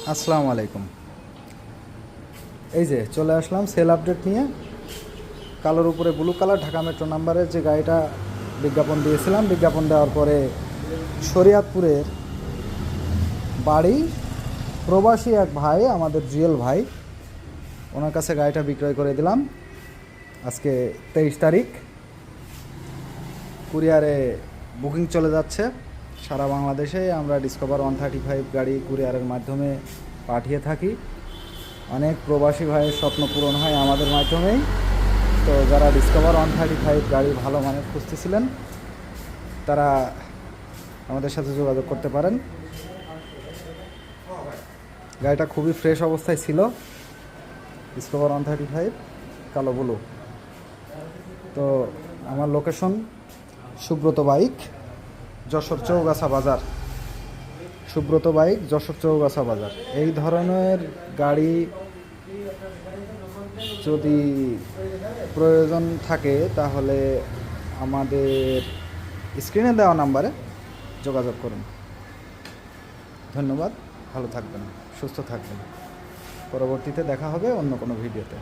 আসসালামু আলাইকুম। এই যে চলে আসলাম সেল আপডেট নিয়ে। কালোর উপরে ব্লু কালার ঢাকা মেট্রো নাম্বারের যে গাড়িটা বিজ্ঞাপন দিয়েছিলাম, বিজ্ঞাপন দেওয়ার পরে শরিয়াতপুরের বাড়ি প্রবাসী এক ভাই, আমাদের জুয়েল ভাই, ওনার কাছে গাড়িটা বিক্রয় করে দিলাম। আজকে 23 তারিখ। কুরিয়ারে বুকিং চলে যাচ্ছে সারা বাংলাদেশে। আমরা ডিসকভার 135 গাড়ি কুরিয়ারের মাধ্যমে পাঠিয়ে থাকি। অনেক প্রবাসী ভাইয়ের স্বপ্ন পূরণ হয় আমাদের মাধ্যমেই। তো যারা ডিসকভার 135 গাড়ি ভালো মানের খুঁজতেছিলেন, তারা আমাদের সাথে যোগাযোগ করতে পারেন। গাড়িটা খুবই ফ্রেশ অবস্থায় ছিল, ডিসকভার 135 কালো ব্লু। তো আমার লোকেশন সুব্রত বাইক, যশোর চৌগাছা বাজার। সুব্রত বাইক, যশোর চৌগাছা বাজার। এই ধরনের গাড়ি যদি প্রয়োজন থাকে তাহলে আমাদের স্ক্রিনে দেওয়া নাম্বারে যোগাযোগ করুন। ধন্যবাদ, ভালো থাকবেন, সুস্থ থাকবেন। পরবর্তীতে দেখা হবে অন্য কোনো ভিডিওতে।